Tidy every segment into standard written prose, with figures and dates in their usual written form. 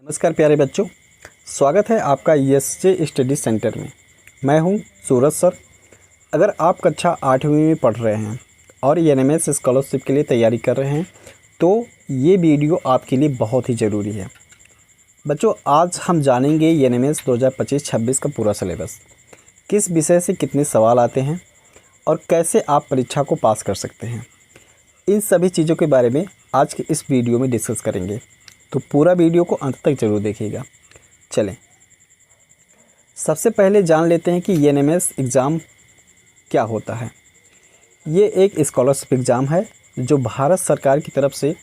नमस्कार प्यारे बच्चों, स्वागत है आपका ESJ स्टडी सेंटर में। मैं हूं सूरज सर। अगर आप कक्षा 8वीं में पढ़ रहे हैं और NMS स्कॉलरशिप के लिए तैयारी कर रहे हैं तो ये वीडियो आपके लिए बहुत ही ज़रूरी है। बच्चों, आज हम जानेंगे NMS 2025-26 का पूरा सिलेबस, किस विषय से कितने सवाल आते हैं और कैसे आप परीक्षा को पास कर सकते हैं। इन सभी चीज़ों के बारे में आज के इस वीडियो में डिस्कस करेंगे, तो पूरा वीडियो को अंत तक ज़रूर देखिएगा। चलें, सबसे पहले जान लेते हैं कि NMS एग्ज़ाम क्या होता है। ये एक स्कॉलरशिप एग्ज़ाम है जो भारत सरकार की तरफ से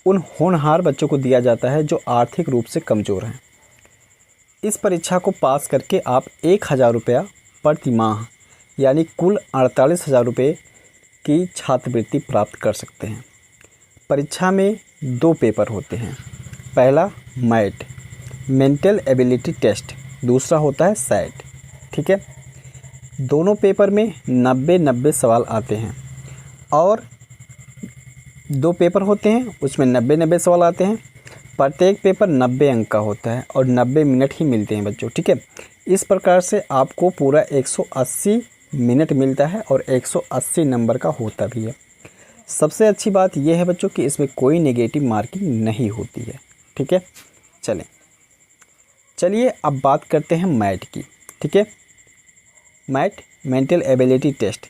उन होनहार बच्चों को दिया जाता है जो आर्थिक रूप से कमज़ोर हैं। इस परीक्षा को पास करके आप 1000 रुपया प्रति माह यानी कुल 48,000 रुपये की छात्रवृत्ति प्राप्त कर सकते हैं। परीक्षा में 2 पेपर होते हैं। पहला मैट मेंटल एबिलिटी टेस्ट, दूसरा होता है सैट। ठीक है, दोनों पेपर में 90 सवाल आते हैं और 2 पेपर होते हैं, उसमें 90 सवाल आते हैं। प्रत्येक पेपर 90 अंक का होता है और 90 मिनट ही मिलते हैं बच्चों। ठीक है, इस प्रकार से आपको पूरा 180 मिनट मिलता है और 180 नंबर का होता भी है। सबसे अच्छी बात यह है बच्चों कि इसमें कोई नेगेटिव मार्किंग नहीं होती है। ठीक है, चलिए अब बात करते हैं मैट की। ठीक है, मैट मेंटल एबिलिटी टेस्ट,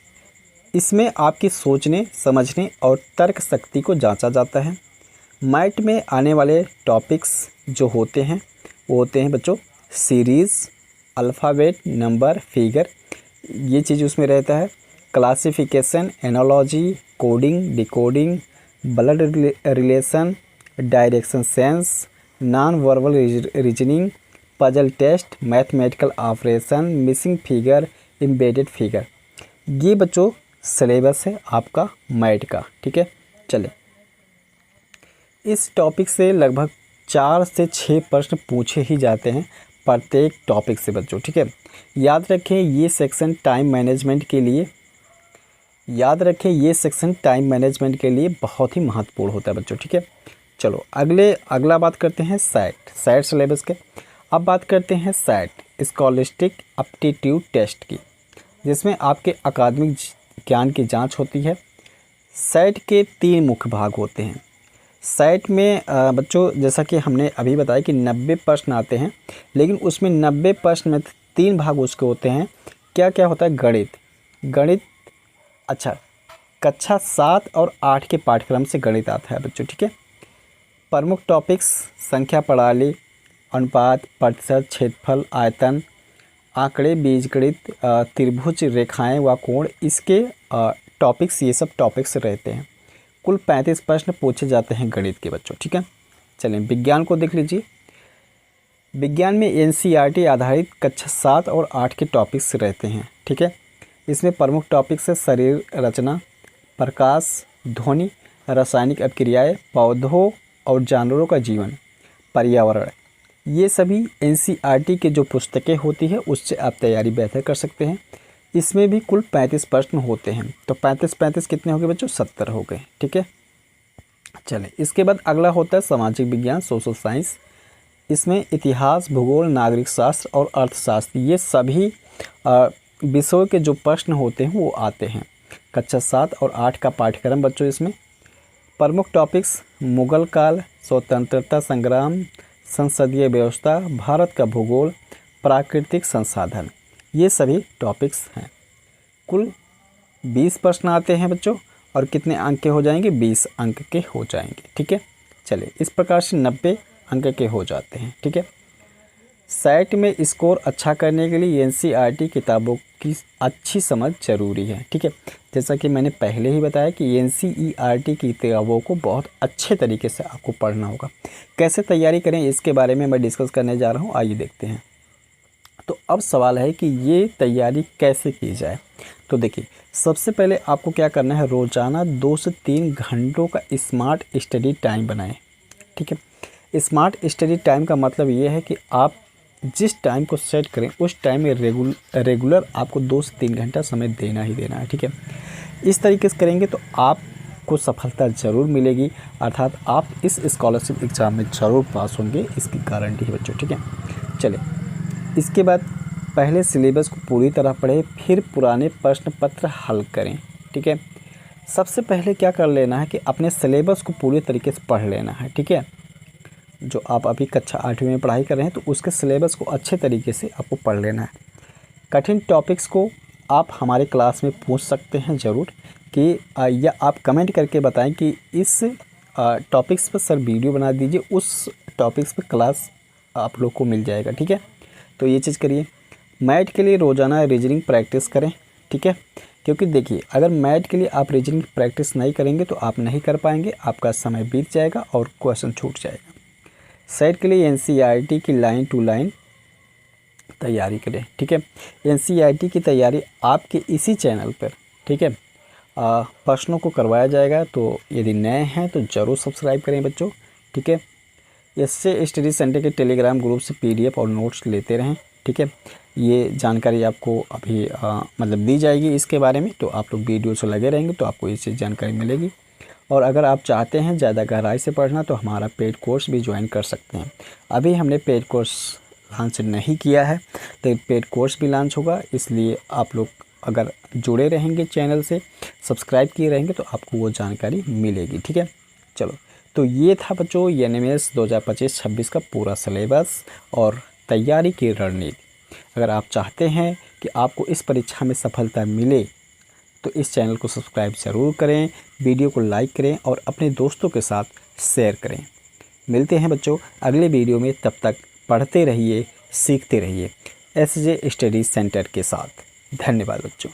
इसमें आपकी सोचने समझने और तर्क शक्ति को जांचा जाता है। मैट में आने वाले टॉपिक्स जो होते हैं वो होते हैं बच्चों सीरीज़, अल्फ़ाबेट, नंबर, फिगर, ये चीज़ उसमें रहता है। Classification, analogy, coding, decoding, blood relation, direction sense, non verbal reasoning, puzzle test, mathematical operation, missing figure, embedded figure, ये बच्चों सिलेबस है आपका मैट का। ठीक है, चले, इस टॉपिक से लगभग 4 से 6 प्रश्न पूछे ही जाते हैं प्रत्येक टॉपिक से बच्चों। ठीक है, याद रखें ये सेक्शन टाइम मैनेजमेंट के लिए बहुत ही महत्वपूर्ण होता है बच्चों। ठीक है, चलो अगला बात करते हैं सैट सिलेबस के। अब बात करते हैं सैट स्कॉलस्टिक एप्टीट्यूड टेस्ट की, जिसमें आपके अकादमिक ज्ञान की जांच होती है। सैट के 3 मुख्य भाग होते हैं। सैट में बच्चों जैसा कि हमने अभी बताया कि 90 प्रश्न आते हैं, लेकिन उसमें 90 प्रश्न में 3 भाग उसके होते हैं। क्या क्या होता है? गणित, अच्छा, कक्षा 7 और 8 के पाठ्यक्रम से गणित आता है बच्चों। ठीक है, प्रमुख टॉपिक्स संख्या प्रणाली, अनुपात, प्रतिशत, क्षेत्रफल, आयतन, आंकड़े, बीजगणित, त्रिभुज, रेखाएं व कोण, इसके टॉपिक्स, ये सब टॉपिक्स रहते हैं। कुल 35 प्रश्न पूछे जाते हैं गणित के बच्चों। ठीक है, चलें विज्ञान को देख लीजिए। विज्ञान में NCERT आधारित कक्षा 7 और 8 के टॉपिक्स रहते हैं। ठीक है, इसमें प्रमुख टॉपिक्स है शरीर रचना, प्रकाश, ध्वनि, रासायनिक अभिक्रियाएं, पौधों और जानवरों का जीवन, पर्यावरण, ये सभी NCERT के जो पुस्तकें होती है उससे आप तैयारी बेहतर कर सकते हैं। इसमें भी कुल 35 प्रश्न होते हैं, तो 35 कितने हो गए बच्चों? 70 हो गए। ठीक है, चलें, इसके बाद अगला होता है सामाजिक विज्ञान, सोशल साइंस। इसमें इतिहास, भूगोल, नागरिक शास्त्र और अर्थशास्त्र, ये सभी विषयों के जो प्रश्न होते हैं वो आते हैं। कक्षा 7 और 8 का पाठ्यक्रम बच्चों। इसमें प्रमुख टॉपिक्स मुगल काल, स्वतंत्रता संग्राम, संसदीय व्यवस्था, भारत का भूगोल, प्राकृतिक संसाधन, ये सभी टॉपिक्स हैं। कुल 20 प्रश्न आते हैं बच्चों, और कितने अंक के हो जाएंगे? 20 अंक के हो जाएंगे। ठीक है, चलिए, इस प्रकार से 90 अंक के हो जाते हैं। ठीक है, सैट में स्कोर अच्छा करने के लिए NCERT किताबों की अच्छी समझ ज़रूरी है। ठीक है, जैसा कि मैंने पहले ही बताया कि NCERT की किताबों को बहुत अच्छे तरीके से आपको पढ़ना होगा। कैसे तैयारी करें इसके बारे में मैं डिस्कस करने जा रहा हूँ, आइए देखते हैं। तो अब सवाल है कि ये तैयारी कैसे की जाए। तो देखिए, सबसे पहले आपको क्या करना है, रोज़ाना 2 से 3 घंटों का स्मार्ट स्टडी टाइम बनाएं। ठीक है, स्मार्ट स्टडी टाइम का मतलब ये है कि आप जिस टाइम को सेट करें उस टाइम में रेगुलर आपको 2 से 3 घंटा समय देना ही देना है। ठीक है, इस तरीके से करेंगे तो आप आपको सफलता ज़रूर मिलेगी, अर्थात आप इस स्कॉलरशिप एग्ज़ाम में ज़रूर पास होंगे, इसकी गारंटी है बच्चों। ठीक है, चलिए इसके बाद पहले सिलेबस को पूरी तरह पढ़ें, फिर पुराने प्रश्न पत्र हल करें। ठीक है, सबसे पहले क्या कर लेना है कि अपने सिलेबस को पूरी तरीके से पढ़ लेना है। ठीक है, जो आप अभी कक्षा 8वीं में पढ़ाई कर रहे हैं तो उसके सिलेबस को अच्छे तरीके से आपको पढ़ लेना है। कठिन टॉपिक्स को आप हमारे क्लास में पूछ सकते हैं ज़रूर कि या आप कमेंट करके बताएं कि इस टॉपिक्स पर सर वीडियो बना दीजिए, उस टॉपिक्स पर क्लास आप लोग को मिल जाएगा। ठीक है, तो ये चीज़ करिए। मैथ के लिए रोज़ाना रीजनिंग प्रैक्टिस करें। ठीक है, क्योंकि देखिए अगर मैथ के लिए आप रीजनिंग प्रैक्टिस नहीं करेंगे तो आप नहीं कर पाएंगे, आपका समय बीत जाएगा और क्वेश्चन छूट जाएगा। सेट के लिए एनसीईआरटी की लाइन टू लाइन तैयारी करें। ठीक है, एनसीईआरटी की तैयारी आपके इसी चैनल पर, ठीक है, प्रश्नों को करवाया जाएगा, तो यदि नए हैं तो ज़रूर सब्सक्राइब करें बच्चों। ठीक है, इससे स्टडी सेंटर के टेलीग्राम ग्रुप से पीडीएफ और नोट्स लेते रहें। ठीक है, ये जानकारी आपको अभी मतलब दी जाएगी इसके बारे में, तो आप लोग वीडियो से लगे रहेंगे तो आपको इससे जानकारी मिलेगी। और अगर आप चाहते हैं ज़्यादा गहराई से पढ़ना तो हमारा पेड कोर्स भी ज्वाइन कर सकते हैं। अभी हमने पेड कोर्स लॉन्च नहीं किया है, तो पेड कोर्स भी लॉन्च होगा, इसलिए आप लोग अगर जुड़े रहेंगे चैनल से, सब्सक्राइब किए रहेंगे तो आपको वो जानकारी मिलेगी। ठीक है, चलो तो ये था बच्चों एनएमएस 2025-26 का पूरा सिलेबस और तैयारी की रणनीति। अगर आप चाहते हैं कि आपको इस परीक्षा में सफलता मिले तो इस चैनल को सब्सक्राइब ज़रूर करें, वीडियो को लाइक करें और अपने दोस्तों के साथ शेयर करें। मिलते हैं बच्चों अगले वीडियो में, तब तक पढ़ते रहिए, सीखते रहिए एसजे स्टडी सेंटर के साथ। धन्यवाद बच्चों।